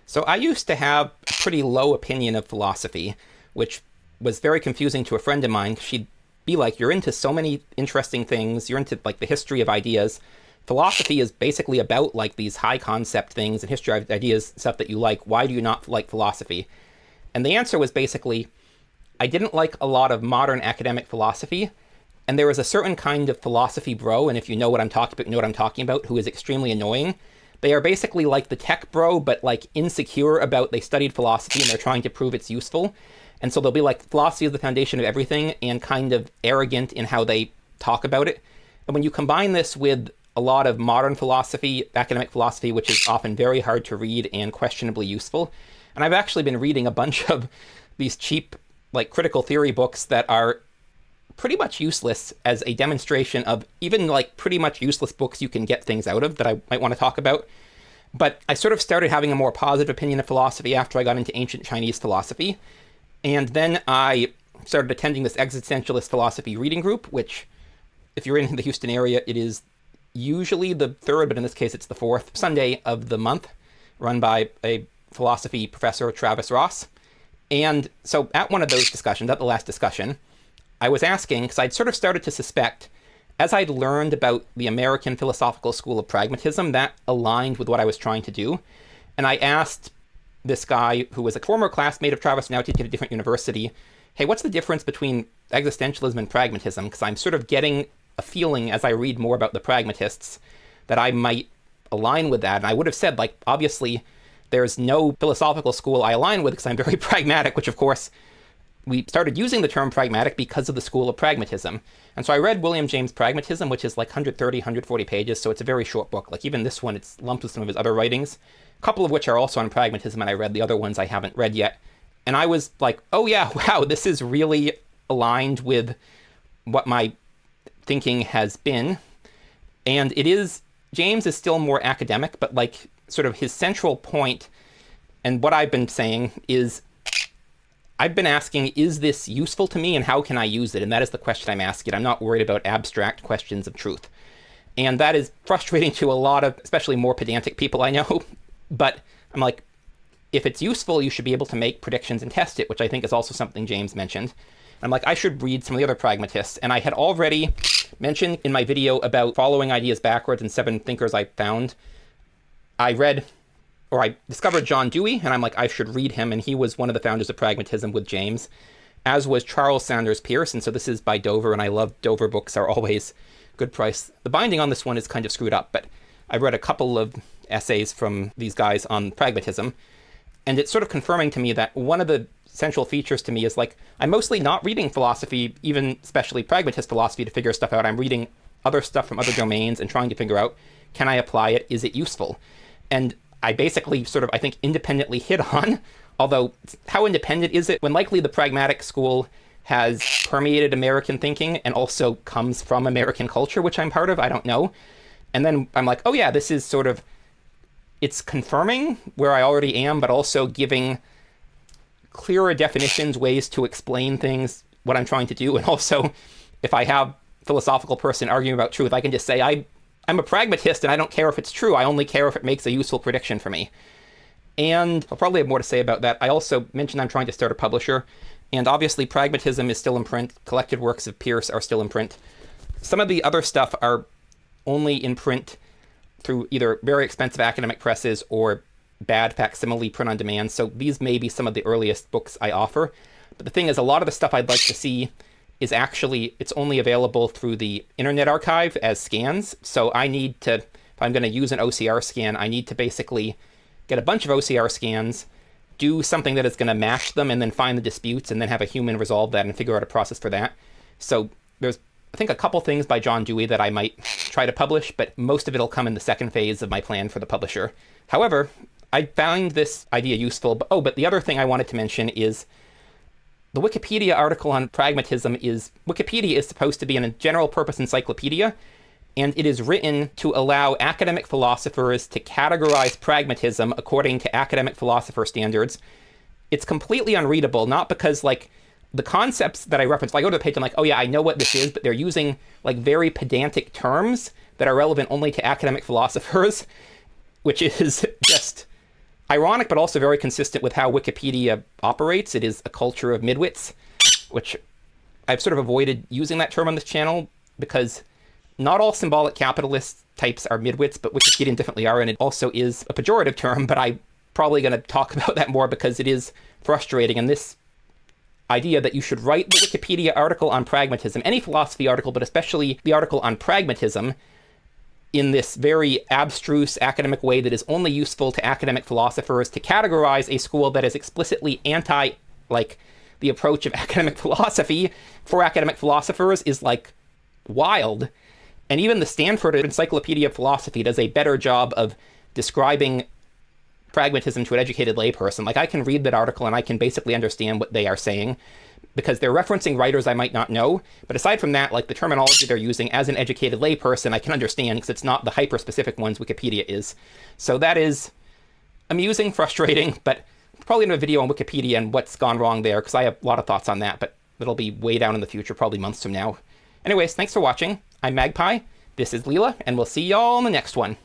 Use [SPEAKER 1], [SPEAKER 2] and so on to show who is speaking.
[SPEAKER 1] So I used to have a pretty low opinion of philosophy, which was very confusing to a friend of mine. She'd be like, "You're into so many interesting things. You're into like the history of ideas. Philosophy is basically about like these high concept things and history of ideas, stuff that you like. Why do you not like philosophy?" And the answer was basically, I didn't like a lot of modern academic philosophy, and there was a certain kind of philosophy bro, and if you know what I'm talking about, you know what I'm talking about, who is extremely annoying. They are basically like the tech bro, but like insecure about they studied philosophy and they're trying to prove it's useful. And so they'll be like, philosophy is the foundation of everything, and kind of arrogant in how they talk about it. And when you combine this with a lot of modern philosophy, academic philosophy, which is often very hard to read and questionably useful, and I've actually been reading a bunch of these cheap, like critical theory books that are pretty much useless as a demonstration of even like pretty much useless books you can get things out of that I might want to talk about. But I sort of started having a more positive opinion of philosophy after I got into ancient Chinese philosophy. And then I started attending this existentialist philosophy reading group, which, if you're in the Houston area, it is usually the third, but in this case it's the fourth Sunday of the month, run by a philosophy professor, Travis Ross. And so at one of those discussions, at the last discussion, I was asking, because I'd sort of started to suspect, as I'd learned about the American philosophical school of pragmatism, that aligned with what I was trying to do. And I asked this guy, who was a former classmate of Travis, now teaching at a different university, hey, what's the difference between existentialism and pragmatism? Because I'm sort of getting a feeling as I read more about the pragmatists that I might align with that. And I would have said, like, obviously, there's no philosophical school I align with because I'm very pragmatic, which, of course, we started using the term pragmatic because of the school of pragmatism. And so I read William James' Pragmatism, which is like 130, 140 pages, so it's a very short book. Like even this one, it's lumped with some of his other writings, a couple of which are also on pragmatism, and I read the other ones I haven't read yet. And I was like, oh yeah, wow, this is really aligned with what my thinking has been. And it is, James is still more academic, but like sort of his central point, and what I've been saying is, I've been asking, is this useful to me and how can I use it? And that is the question I'm asking. I'm not worried about abstract questions of truth. And that is frustrating to a lot of, especially more pedantic people I know. But I'm like, if it's useful, you should be able to make predictions and test it, which I think is also something James mentioned. I'm like, I should read some of the other pragmatists. And I had already mentioned in my video about following ideas backwards and 7 thinkers I found, I discovered John Dewey, and I'm like, I should read him, and he was one of the founders of pragmatism with James, as was Charles Sanders Peirce, and so this is by Dover, and I love Dover books, are always good price. The binding on this one is kind of screwed up, but I read a couple of essays from these guys on pragmatism, and it's sort of confirming to me that one of the central features to me is like, I'm mostly not reading philosophy, even especially pragmatist philosophy, to figure stuff out. I'm reading other stuff from other domains and trying to figure out, can I apply it? Is it useful? And I basically sort of, I think, independently hit on, although how independent is it when likely the pragmatic school has permeated American thinking and also comes from American culture, which I'm part of? I don't know. And then I'm like, oh yeah, this is sort of, it's confirming where I already am, but also giving clearer definitions, ways to explain things, what I'm trying to do. And also, if I have a philosophical person arguing about truth, I can just say, I'm a pragmatist and I don't care if it's true. I only care if it makes a useful prediction for me. And I'll probably have more to say about that. I also mentioned I'm trying to start a publisher, and obviously pragmatism is still in print. Collected works of Peirce are still in print. Some of the other stuff are only in print through either very expensive academic presses or bad facsimile print on demand. So these may be some of the earliest books I offer. But the thing is, a lot of the stuff I'd like to see is actually, it's only available through the Internet Archive as scans. So I need to, if I'm going to use an OCR scan, I need to basically get a bunch of OCR scans, do something that is going to match them, and then find the disputes, and then have a human resolve that and figure out a process for that. So there's, I think, a couple things by John Dewey that I might try to publish, but most of it will come in the second phase of my plan for the publisher. However, I found this idea useful. But the other thing I wanted to mention is the Wikipedia article on pragmatism is, Wikipedia is supposed to be a general purpose encyclopedia, and it is written to allow academic philosophers to categorize pragmatism according to academic philosopher standards. It's completely unreadable, not because like the concepts that I reference, like I go to the page, I'm like, oh yeah, I know what this is, but they're using like very pedantic terms that are relevant only to academic philosophers, which is just ironic, but also very consistent with how Wikipedia operates. It is a culture of midwits, which I've sort of avoided using that term on this channel because not all symbolic capitalist types are midwits, but Wikipedians definitely are, and it also is a pejorative term, but I'm probably going to talk about that more because it is frustrating. And this idea that you should write the Wikipedia article on pragmatism, any philosophy article, but especially the article on pragmatism, in this very abstruse academic way that is only useful to academic philosophers, to categorize a school that is explicitly anti, like, the approach of academic philosophy for academic philosophers is, like, wild. And even the Stanford Encyclopedia of Philosophy does a better job of describing pragmatism to an educated layperson. Like, I can read that article and I can basically understand what they are saying because they're referencing writers I might not know. But aside from that, like, the terminology they're using as an educated layperson, I can understand because it's not the hyper-specific ones Wikipedia is. So that is amusing, frustrating, but probably in a video on Wikipedia and what's gone wrong there, because I have a lot of thoughts on that, but it'll be way down in the future, probably months from now. Anyways, thanks for watching. I'm Magpie, this is Leela, and we'll see y'all in the next one.